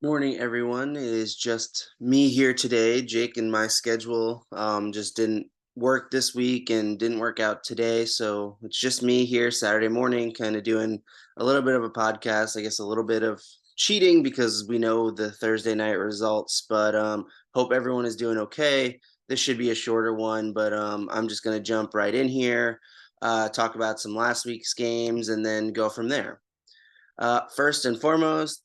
Morning, everyone. It is just me here today. Jake and my schedule just didn't work this week and didn't work out today. So it's just me here Saturday morning, kind of doing a little bit of a podcast. I guess a little bit of cheating because we know the Thursday night results, but hope everyone is doing okay. This should be a shorter one, but I'm just going to jump right in here, talk about some last week's games, and then go from there. First and foremost,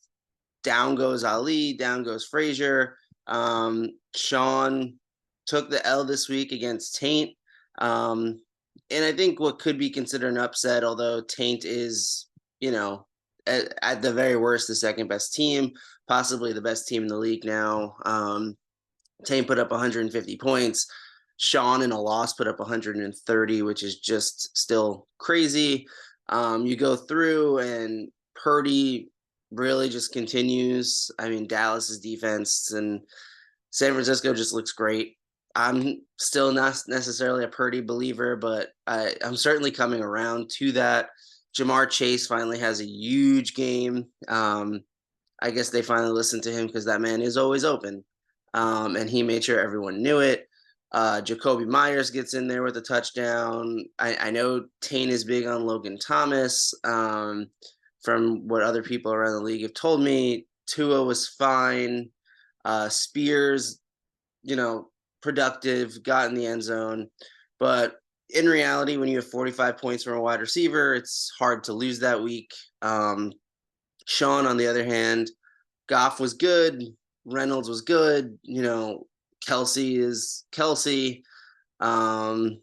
down goes Ali, down goes Frazier. Sean took the L this week against Taint. Um, and I think what could be considered an upset, although Taint is, you know, at the very worst, the second best team, possibly the best team in the league now. Taint put up 150 points. Sean in a loss put up 130, which is just still crazy. You go through and Purdy really just continues. I mean, Dallas's defense and San Francisco just looks great. I'm still not necessarily a Purdy believer, but I'm certainly coming around to that. Jamar Chase finally has a huge game. I guess they finally listened to him because that man is always open. And he made sure everyone knew it. Jacoby Myers gets in there with a touchdown. I know Tane is big on Logan Thomas. From what other people around the league have told me, Tua was fine. Spears, you know, productive, got in the end zone. But in reality, when you have 45 points from a wide receiver, it's hard to lose that week. Sean, on the other hand, Goff was good. Reynolds was good. Kelsey is Kelsey. Um,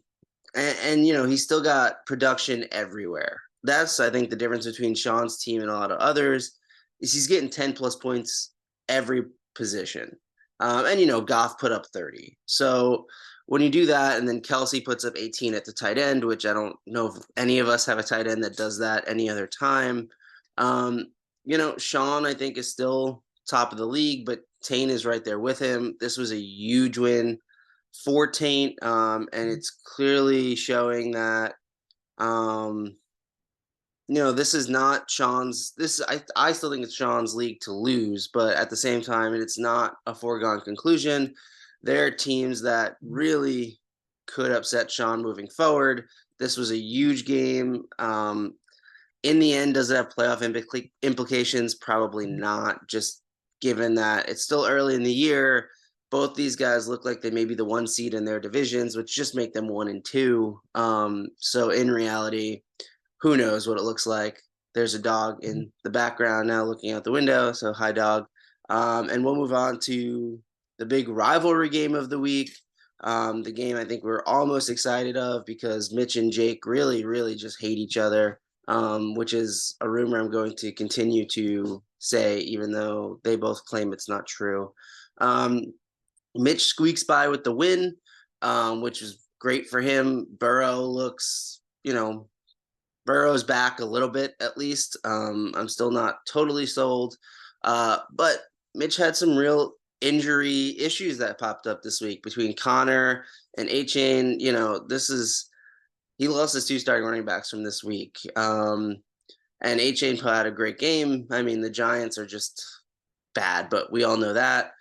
he's still got production everywhere. That's, I think, the difference between Sean's team and a lot of others is he's getting 10 plus points every position. Goff put up 30. So when you do that, and then Kelsey puts up 18 at the tight end, which I don't know if any of us have a tight end that does that any other time. Sean, I think, is still top of the league, but Taint is right there with him. This was a huge win for Taint, and it's clearly showing that this is not Sean's. I still think it's Sean's league to lose, but at the same time, it's not a foregone conclusion. There are teams that really could upset Sean moving forward. This was a huge game. In the end, does it have playoff implications? Probably not, just given that it's still early in the year. Both these guys look like they may be the one seed in their divisions, which just make them 1-2. So in reality, who knows what it looks like. There's a dog in the background now looking out the window. So hi, dog. And we'll move on to the big rivalry game of the week. The game I think we're almost excited of because Mitch and Jake really, really just hate each other, which is a rumor I'm going to continue to say, even though they both claim it's not true. Mitch squeaks by with the win, which is great for him. Burrow's back a little bit at least. I'm still not totally sold. But Mitch had some real injury issues that popped up this week between Connor and Achane. He lost his two starting running backs from this week. And Achane had a great game. I mean, the Giants are just bad, but we all know that.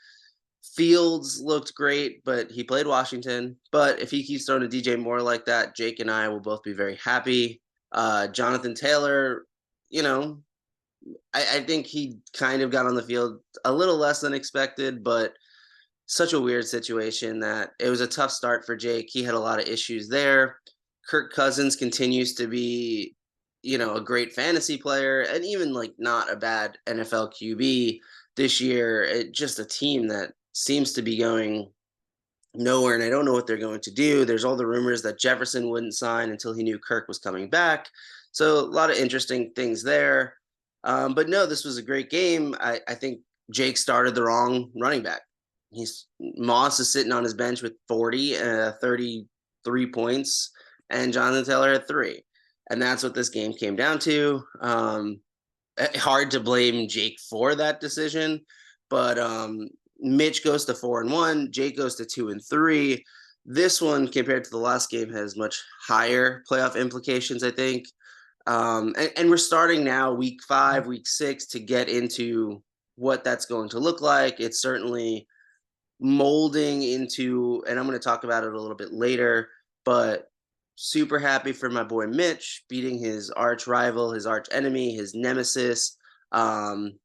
Fields looked great, but he played Washington. But if he keeps throwing to DJ Moore like that, Jake and I will both be very happy. Jonathan Taylor, I think he kind of got on the field a little less than expected, but such a weird situation that it was a tough start for Jake. He had a lot of issues there. Kirk Cousins continues to be, a great fantasy player and even like not a bad NFL QB this year. Just a team that seems to be going nowhere, and I don't know what they're going to do. There's all the rumors that Jefferson wouldn't sign until he knew Kirk was coming back. So a lot of interesting things there. But no, this was a great game. I think Jake started the wrong running back. Moss is sitting on his bench with 33 points, and Jonathan Taylor had 3. And that's what this game came down to. Hard to blame Jake for that decision, but Mitch goes to 4-1, Jake goes to 2-3. This one, compared to the last game, has much higher playoff implications, I think. And we're starting now, week 5, week 6, to get into what that's going to look like. It's certainly molding into, and I'm going to talk about it a little bit later, but super happy for my boy Mitch beating his arch rival, his arch enemy, his nemesis. Um,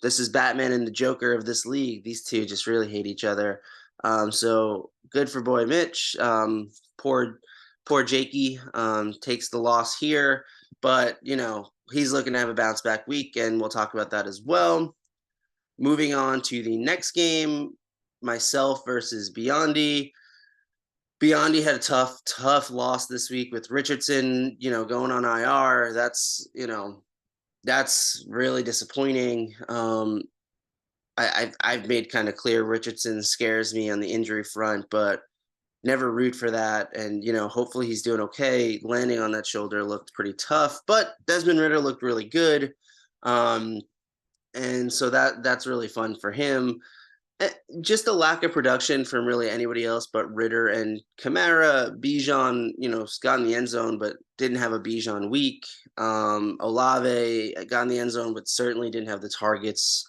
this is Batman and the Joker of this league. These two just really hate each other. So good for boy Mitch. Poor, poor Jakey takes the loss here, but he's looking to have a bounce back week, and we'll talk about that as well. Moving on to the next game, myself versus Biondi. Biondi had a tough loss this week with Richardson, going on IR. That's really disappointing. I've made kind of clear Richardson scares me on the injury front, but never root for that. And hopefully he's doing okay. Landing on that shoulder looked pretty tough, but Desmond Ritter looked really good. And so that's really fun for him. Just a lack of production from really anybody else but Ritter and Kamara. Bijan, got in the end zone, but didn't have a Bijan week. Olave got in the end zone, but certainly didn't have the targets.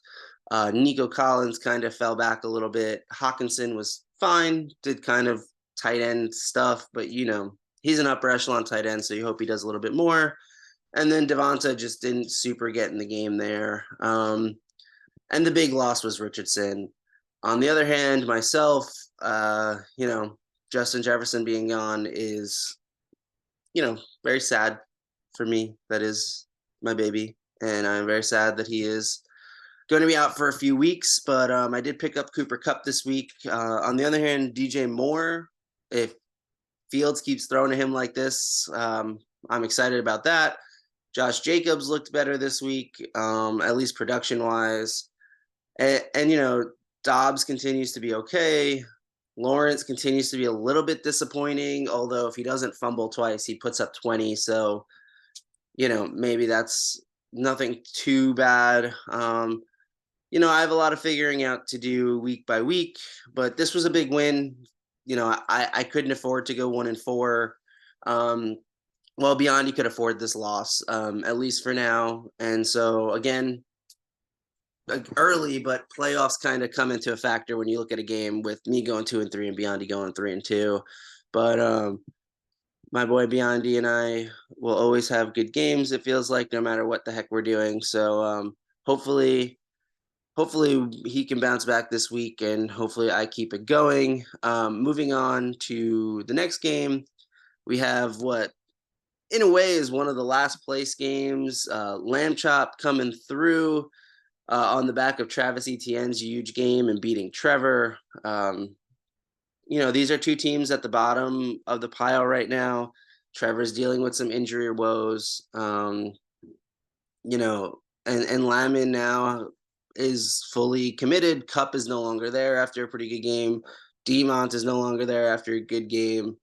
Nico Collins kind of fell back a little bit. Hawkinson was fine, did kind of tight end stuff, but he's an upper echelon tight end, so you hope he does a little bit more. And then Devonta just didn't super get in the game there. And the big loss was Richardson. On the other hand, myself, Justin Jefferson being gone is, very sad for me. That is my baby. And I'm very sad that he is going to be out for a few weeks. But I did pick up Cooper Kupp this week. On the other hand, DJ Moore, if Fields keeps throwing to him like this, I'm excited about that. Josh Jacobs looked better this week, at least production-wise. And Dobbs continues to be okay. Lawrence continues to be a little bit disappointing, although if he doesn't fumble twice, he puts up 20. So, maybe that's nothing too bad. I have a lot of figuring out to do week by week, but this was a big win. I couldn't afford to go 1-4. Well, Biondi could afford this loss, at least for now. And so, again, early, but playoffs kind of come into a factor when you look at a game with me going 2-3 and Biondi going 3-2. But my boy Biondi and I will always have good games. It feels like no matter what the heck we're doing. So hopefully he can bounce back this week, and hopefully I keep it going. Moving on to the next game, we have what in a way is one of the last place games. Lamb Chop coming through on the back of Travis Etienne's huge game and beating Trevor. These are two teams at the bottom of the pile right now. Trevor's dealing with some injury woes. And Lamb now is fully committed. Kupp is no longer there after a pretty good game. Demont is no longer there after a good game.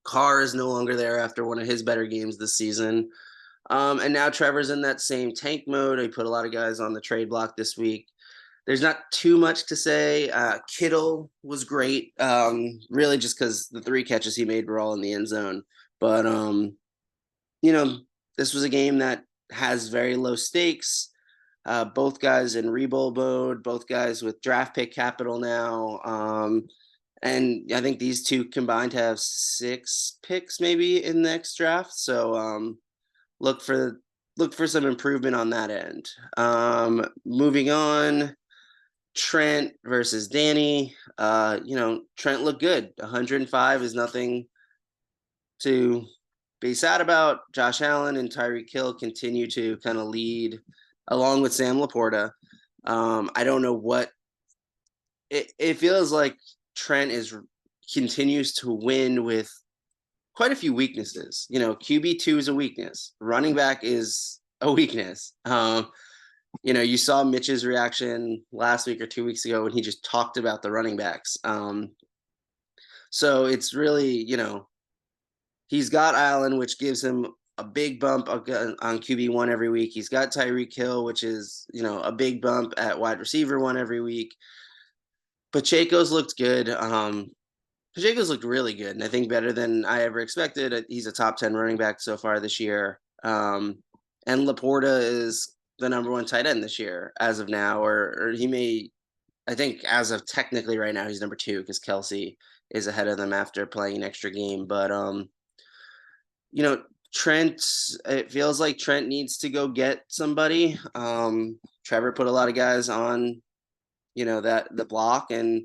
Carr is no longer there after one of his better games this season. And now Trevor's in that same tank mode. He put a lot of guys on the trade block this week. There's not too much to say. Kittle was great, really just because the 3 catches he made were all in the end zone. But, this was a game that has very low stakes. Both guys in rebuild mode, both guys with draft pick capital now. And I think these two combined have 6 picks maybe in the next draft. So look for some improvement on that end. Moving on, Trent versus Danny. Trent looked good. 105 is nothing to be sad about. Josh Allen and Tyreek Hill continue to kind of lead along with Sam Laporta. I don't know what it feels like. Trent continues to win with quite a few weaknesses. QB2 is a weakness. Running back is a weakness. You saw Mitch's reaction last week or 2 weeks ago when he just talked about the running backs. So it's really, he's got Allen, which gives him a big bump on QB1 every week. He's got Tyreek Hill, which is, a big bump at wide receiver 1 every week. Pacheco's looked good. Pacheco's looked really good, and I think better than I ever expected. He's a top 10 running back so far this year. And Laporta is the number one tight end this year as of now, or he may. I think as of technically right now, he's number two because Kelsey is ahead of them after playing an extra game. But you know, Trent, it feels like Trent needs to go get somebody. Trevor put a lot of guys on, that the block, and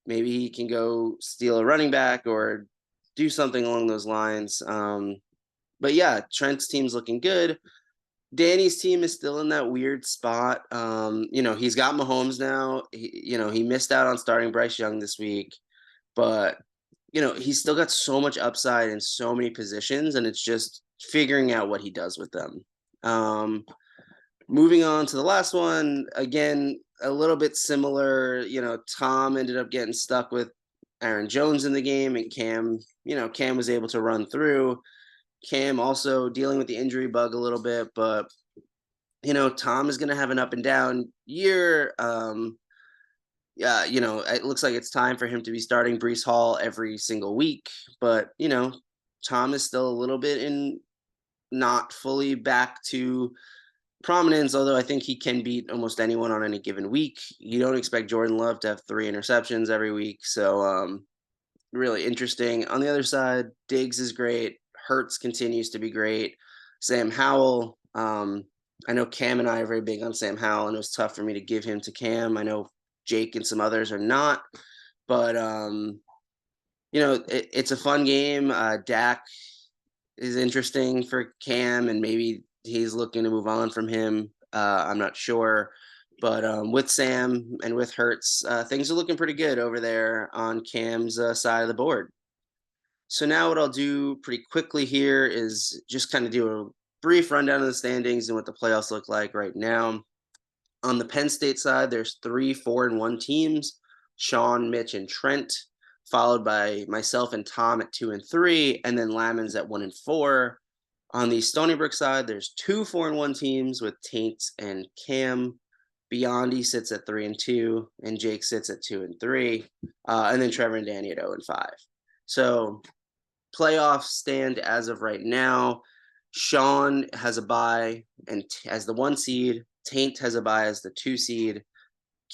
maybe he can go steal a running back or do something along those lines. But yeah, Trent's team's looking good. Danny's team is still in that weird spot. He's got Mahomes now. He missed out on starting Bryce Young this week, but he's still got so much upside in so many positions, and it's just figuring out what he does with them. Moving on to the last one, again, a little bit similar. Tom ended up getting stuck with Aaron Jones in the game, and Cam was able to run through. Cam also dealing with the injury bug a little bit, but Tom is going to have an up and down year. Yeah, it looks like it's time for him to be starting Breece Hall every single week, but Tom is still a little bit in not fully back to prominence, although I think he can beat almost anyone on any given week. You don't expect Jordan Love to have 3 interceptions every week, so really interesting. On the other side, Diggs is great. Hurts continues to be great. Sam Howell. I know Cam and I are very big on Sam Howell, and it was tough for me to give him to Cam. I know Jake and some others are not, but it's a fun game. Dak is interesting for Cam, and maybe he's looking to move on from him. I'm not sure. But with Sam and with Hurts, things are looking pretty good over there on Cam's side of the board. So now what I'll do pretty quickly here is just kind of do a brief rundown of the standings and what the playoffs look like right now. On the Penn State side, there's 3 4-1 teams: Sean, Mitch, and Trent, followed by myself and Tom at 2 and 3, and then Lamons at 1 and 4. On the Stony Brook side, there's 2 4-1 teams with Taint and Cam. Beyondy sits at 3 and 2, and Jake sits at 2 and 3, and then Trevor and Danny at 0 and 5. So playoffs stand as of right now. Sean has a bye and as the 1 seed. Taint has a bye as the 2 seed.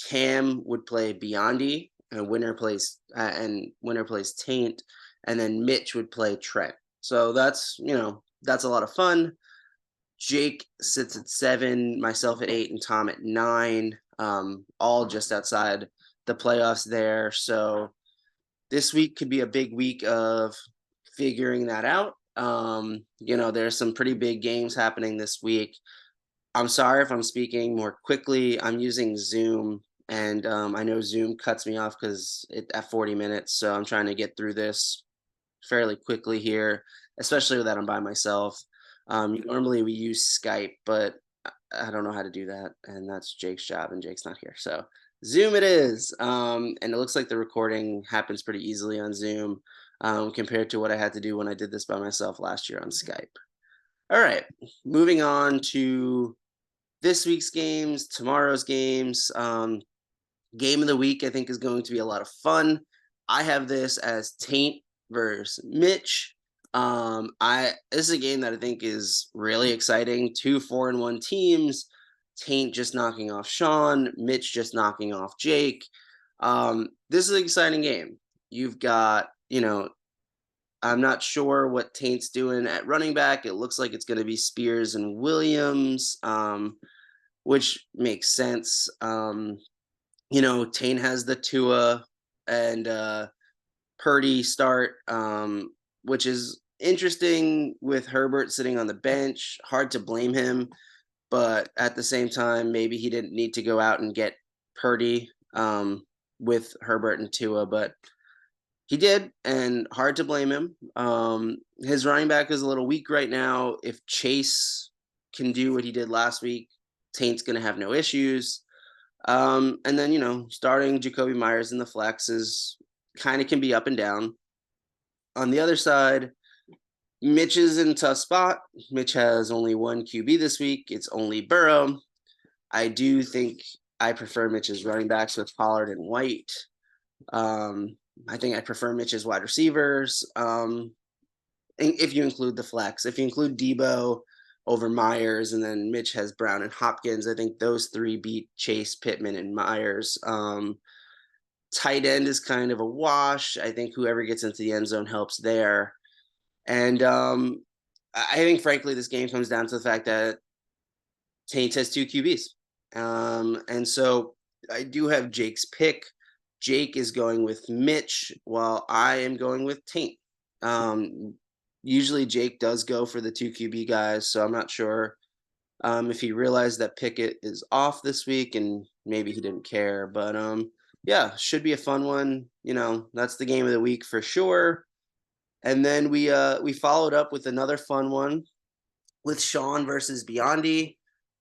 Cam would play Beyondy, and winner plays Taint, and then Mitch would play Trent. So that's a lot of fun. Jake sits at 7, myself at 8, and Tom at 9, all just outside the playoffs there. So this week could be a big week of figuring that out. There's some pretty big games happening this week. I'm sorry if I'm speaking more quickly. I'm using Zoom, and I know Zoom cuts me off because at 40 minutes. So I'm trying to get through this fairly quickly here, especially that I'm by myself. Normally we use Skype, but I don't know how to do that, and that's Jake's job, and Jake's not here. So Zoom it is. And it looks like the recording happens pretty easily on Zoom compared to what I had to do when I did this by myself last year on Skype. All right, moving on to this week's games, tomorrow's games. Game of the week, I think, is going to be a lot of fun. I have this as Taint versus Mitch. This is a game that I think is really exciting. 2 4-1 teams. Taint just knocking off Sean, Mitch just knocking off Jake. This is an exciting game. You've got, I'm not sure what Taint's doing at running back. It looks like it's going to be Spears and Williams, which makes sense. Taint has the Tua and Purdy start, which is interesting with Herbert sitting on the bench. Hard to blame him, but at the same time, maybe he didn't need to go out and get Purdy with Herbert and Tua, but he did, and hard to blame him. His running back is a little weak right now. If Chase can do what he did last week, Taint's going to have no issues. And then, starting Jacoby Myers in the flex is kind of can be up and down. On the other side, Mitch is in a tough spot. Mitch has only 1 QB this week. It's only Burrow. I do think I prefer Mitch's running backs with Pollard and White. I think I prefer Mitch's wide receivers. If you include the flex, if you include Debo over Myers, and then Mitch has Brown and Hopkins. I think those three beat Chase, Pittman, and Myers. Tight end is kind of a wash. I think whoever gets into the end zone helps there. And I think, frankly, this game comes down to the fact that Taint has two QBs. And so I do have Jake's pick. Jake is going with Mitch, while I am going with Taint. Um, Usually Jake does go for the two QB guys, so I'm not sure if he realized that Pickett is off this week and maybe he didn't care. But yeah, should be a fun one. That's the game of the week for sure. And then we followed up with another fun one with Sean versus Biondi.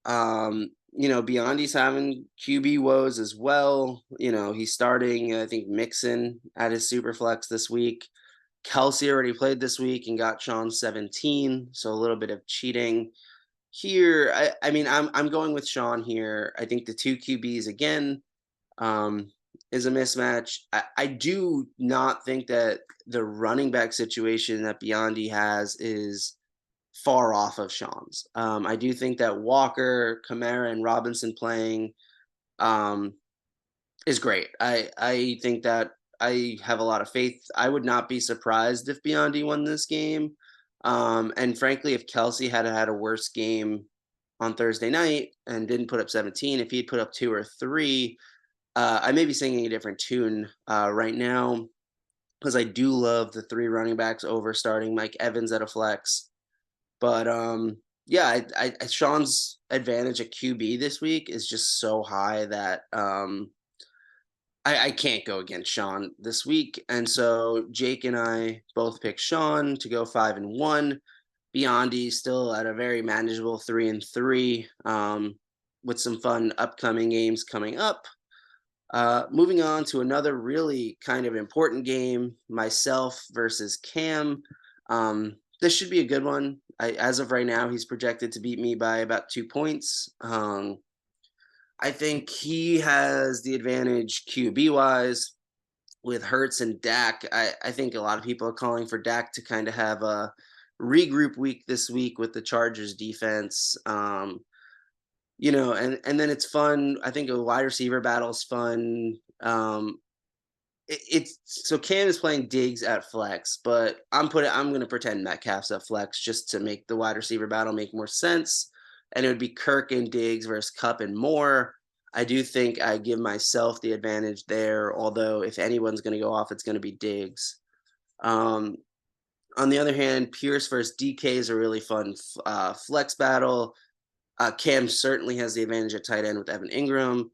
Biondi's having QB woes as well. He's starting, I think, Mixon at his super flex this week. Kelsey already played this week and got Sean 17, so a little bit of cheating here. I mean, I'm going with Sean here. I think the two QBs again is a mismatch. I do not think that the running back situation that Biondi has is far off of Sean's. I do think that Walker, Kamara, and Robinson playing um, is great. I think that I have a lot of faith. I would not be surprised if Biondi won this game. And frankly, if Kelsey had had a worse game on Thursday night and didn't put up 17, if he'd put up 2 or 3, I may be singing a different tune right now, because I do love the 3 running backs over starting Mike Evans at a flex. But yeah, Sean's advantage at QB this week is just so high that I can't go against Sean this week. And so Jake and I both picked Sean to go 5-1. Biondi still at a very manageable 3-3, with some fun upcoming games coming up. Moving on to another really kind of important game, myself versus Cam. This should be a good one. As of right now, he's projected to beat me by about 2 points. I think he has the advantage QB wise with Hurts and Dak. I think a lot of people are calling for Dak to kind of have a regroup week this week with the Chargers defense. And then it's fun. I think a wide receiver battle is fun. It's so Cam is playing Diggs at flex, but I'm going to pretend Metcalf's at flex just to make the wide receiver battle make more sense. And it would be Kirk and Diggs versus Cup and Moore. I do think I give myself the advantage there, although if anyone's going to go off, it's going to be Diggs. On the other hand, Pierce versus DK is a really fun flex battle. Cam certainly has the advantage at tight end with Evan Ingram.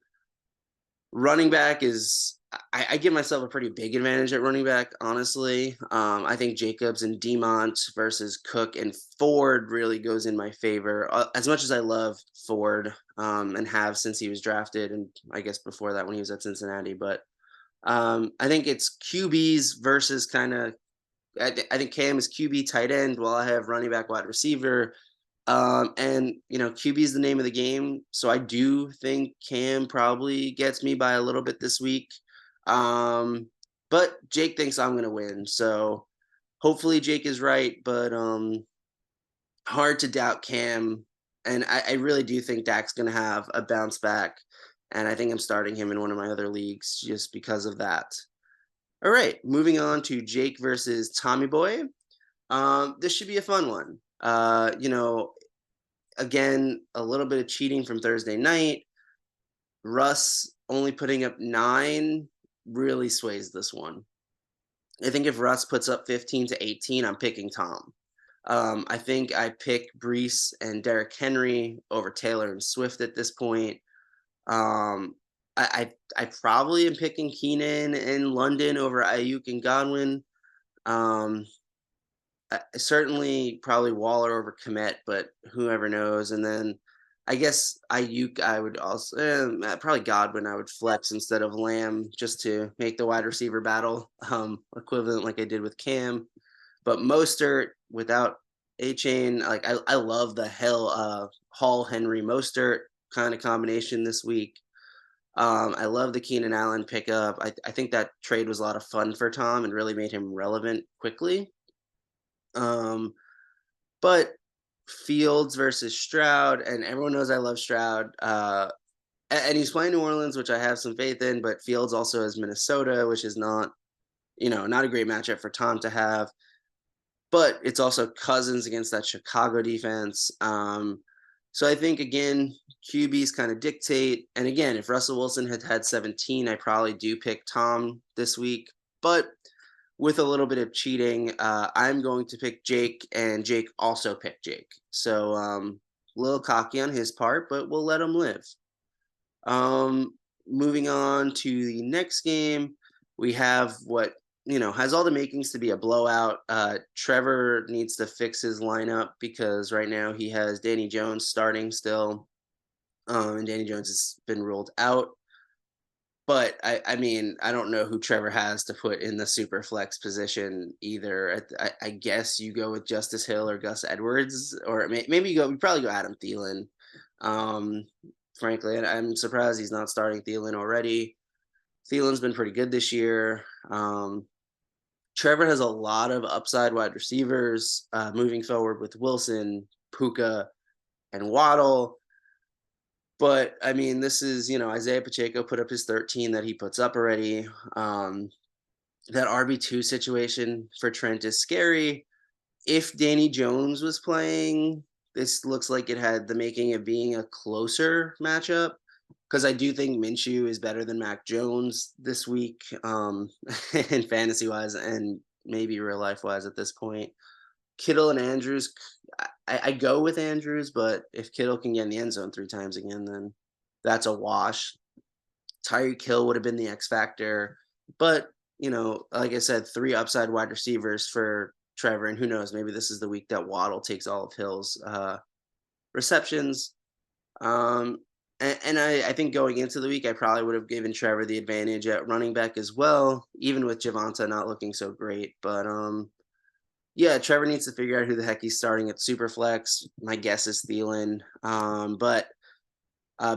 Running back is I give myself a pretty big advantage at running back, honestly. I think Jacobs and Demont versus Cook and Ford really goes in my favor. As much as I love Ford and have since he was drafted, and I guess before that when he was at Cincinnati, but I think it's QBs versus kind of. I think Cam is QB tight end, while I have running back wide receiver. And QB is the name of the game, so I do think Cam probably gets me by a little bit this week. But Jake thinks I'm gonna win, so hopefully Jake is right. But hard to doubt Cam, and I really do think Dak's gonna have a bounce back, and I think I'm starting him in one of my other leagues just because of that. All right, moving on to Jake versus Tommy Boy. This should be a fun one. Again, a little bit of cheating from Thursday night. Russ only putting up 9 really sways this one. I think if Russ puts up 15 to 18, I'm picking Tom. I think I pick Brees and Derrick Henry over Taylor and Swift at this point. I probably am picking Keenan and London over Ayuk and Godwin. Certainly probably Waller over Komet, but whoever knows. And then I guess Ayuk, I would also probably Godwin. I would flex instead of Lamb just to make the wide receiver battle equivalent, like I did with Cam. But Mostert without A-Chain, like I love the Hall Henry Mostert kind of combination this week. I love the Keenan Allen pickup. I think that trade was a lot of fun for Tom and really made him relevant quickly. But Fields versus Stroud, and everyone knows I love Stroud. And he's playing New Orleans, which I have some faith in, but Fields also has Minnesota, which is not, not a great matchup for Tom to have. But it's also Cousins against that Chicago defense. So I think again, QBs kind of dictate. And again, if Russell Wilson had had 17, I probably do pick Tom this week. But with a little bit of cheating, I'm going to pick Jake, and Jake also picked Jake. So a little cocky on his part, but we'll let him live. Moving on to the next game, we have what has all the makings to be a blowout. Trevor needs to fix his lineup because right now he has Danny Jones starting still, and Danny Jones has been ruled out. But I mean, I don't know who Trevor has to put in the super flex position either. I guess you go with Justice Hill or Gus Edwards, or maybe you probably go Adam Thielen. Um, Frankly, and I'm surprised he's not starting Thielen already. Thielen's been pretty good this year. Trevor has a lot of upside wide receivers moving forward with Wilson, Puka, and Waddle. But I mean, this is, Isaiah Pacheco put up his 13 that he puts up already. That RB2 situation for Trent is scary. If Danny Jones was playing, this looks like it had the making of being a closer matchup because I do think Minshew is better than Mac Jones this week, and fantasy wise, and maybe real life wise at this point. Kittle and Andrews, I go with Andrews, but if Kittle can get in the end zone 3 times again, then that's a wash. Tyreek Hill would have been the X factor, but like I said, 3 upside wide receivers for Trevor, and who knows, maybe this is the week that Waddle takes all of Hill's receptions. And I think going into the week, I probably would have given Trevor the advantage at running back as well, even with Javonte not looking so great. But yeah, Trevor needs to figure out who the heck he's starting at Superflex. My guess is Thielen. But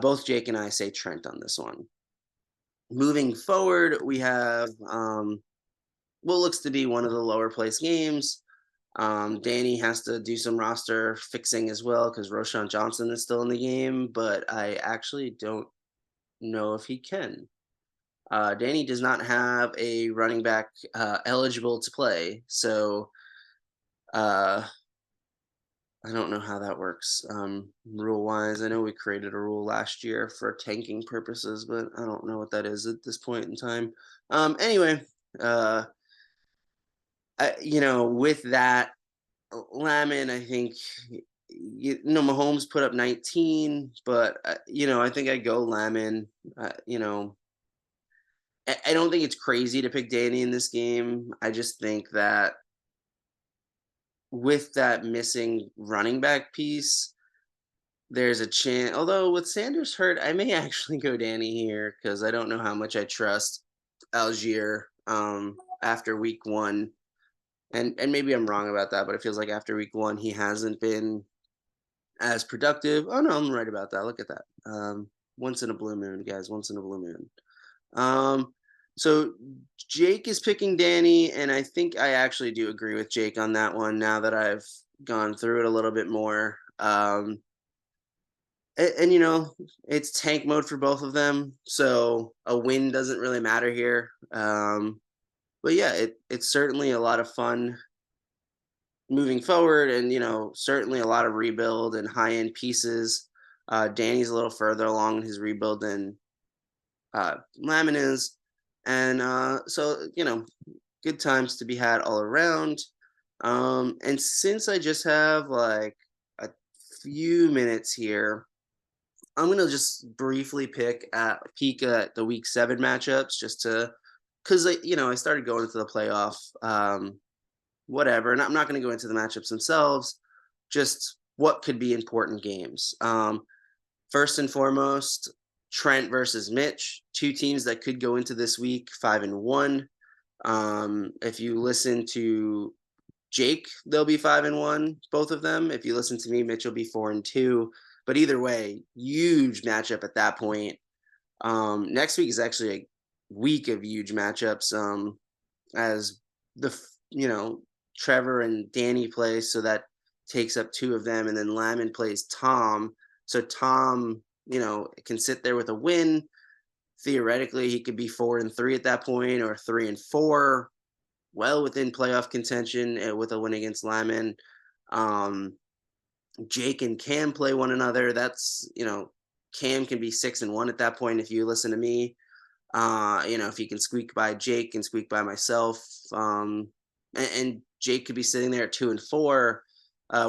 both Jake and I say Trent on this one. Moving forward, we have what looks to be one of the lower place games. Danny has to do some roster fixing as well because Roschon Johnson is still in the game, but I actually don't know if he can. Danny does not have a running back eligible to play, so I don't know how that works rule wise. I know we created a rule last year for tanking purposes, but I don't know what that is at this point in time. Anyway, with that, Lamon, I think, Mahomes put up 19, but, I think I go Lamon. I don't think it's crazy to pick Danny in this game. I just think that with that missing running back piece, there's a chance. Although with Sanders hurt, I may actually go Danny here because I don't know how much I trust Algier after week 1. And maybe I'm wrong about that, but it feels like after week 1 he hasn't been as productive. Oh no, I'm right about that. Look at that. Once in a blue moon, guys. Once in a blue moon. So Jake is picking Danny, and I think I actually do agree with Jake on that one now that I've gone through it a little bit more. And it's tank mode for both of them, so a win doesn't really matter here. But yeah, it's certainly a lot of fun moving forward, and certainly a lot of rebuild and high end pieces. Danny's a little further along in his rebuild than Lamon is, and so good times to be had all around. And since I just have like a few minutes here, I'm gonna just briefly pick at peek at the week 7 matchups just to because I started going into the playoff whatever. And I'm not going to go into the matchups themselves, just what could be important games. First and foremost, Trent versus Mitch, 2 teams that could go into this week 5-1. If you listen to Jake, they'll be 5-1, both of them. If you listen to me, Mitch will be 4-2. But either way, huge matchup at that point. Next week is actually a week of huge matchups. As the Trevor and Danny play, so that takes up two of them, and then Lamon plays Tom. So Tom, can sit there with a win. Theoretically, he could be 4-3 at that point, or 3-4, well within playoff contention with a win against Lamon. Um, Jake and Cam play one another. Cam can be 6-1 at that point if you listen to me. If he can squeak by Jake and squeak by myself, and Jake could be sitting there at 2-4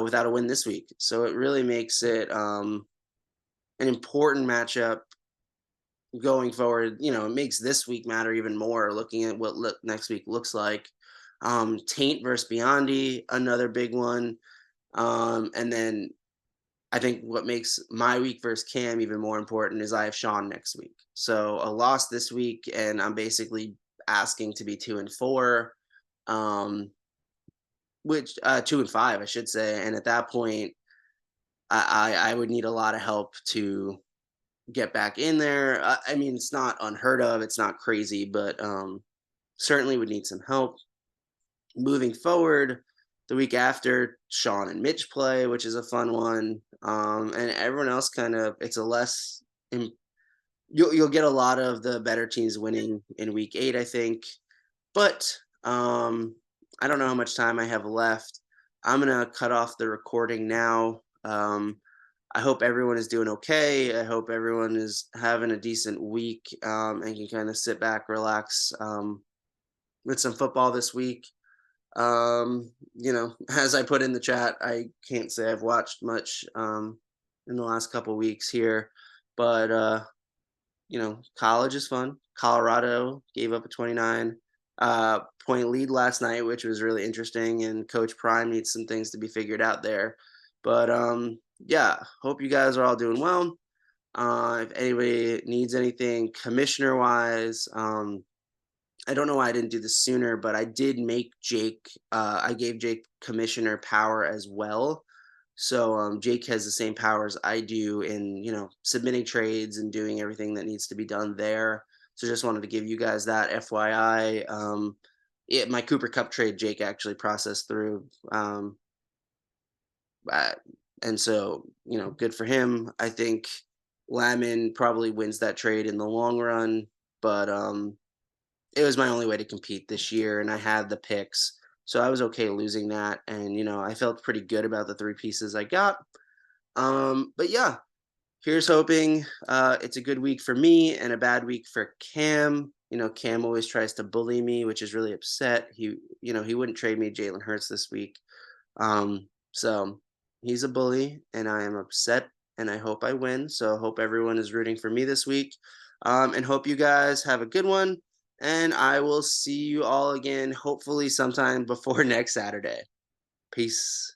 without a win this week. So it really makes it an important matchup going forward. It makes this week matter even more. Looking at what next week looks like. Taint versus Biondi, another big one. And then I think what makes my week versus Cam even more important is I have Sean next week. So a loss this week, and I'm basically asking to be 2-4, um, which 2-5, I should say. And at that point, I would need a lot of help to get back in there. I mean, it's not unheard of, it's not crazy, but certainly would need some help. Moving forward, the week after, Sean and Mitch play, which is a fun one. And everyone else kind of, it's a less, you'll get a lot of the better teams winning in week 8, I think. But I don't know how much time I have left. I'm gonna cut off the recording now. I hope everyone is doing okay. I hope everyone is having a decent week, and can kind of sit back, relax, with some football this week. As I put in the chat, I can't say I've watched much in the last couple weeks here, but college is fun. Colorado gave up a 29 point lead last night, which was really interesting, and Coach Prime needs some things to be figured out there. But yeah, hope you guys are all doing well. If anybody needs anything commissioner wise, I don't know why I didn't do this sooner, but I did make Jake. I gave Jake commissioner power as well. So Jake has the same powers I do in submitting trades and doing everything that needs to be done there. So just wanted to give you guys that FYI. My Cooper Cup trade, Jake actually processed through, uh, and so good for him. I think Lamon probably wins that trade in the long run, but it was my only way to compete this year, and I had the picks, so I was okay losing that. And I felt pretty good about the three pieces I got. But yeah, here's hoping it's a good week for me and a bad week for Cam. Cam always tries to bully me, which is really upset. He wouldn't trade me Jalen Hurts this week. So he's a bully, and I am upset, and I hope I win. So I hope everyone is rooting for me this week, and hope you guys have a good one. And I will see you all again, hopefully sometime before next Saturday. Peace.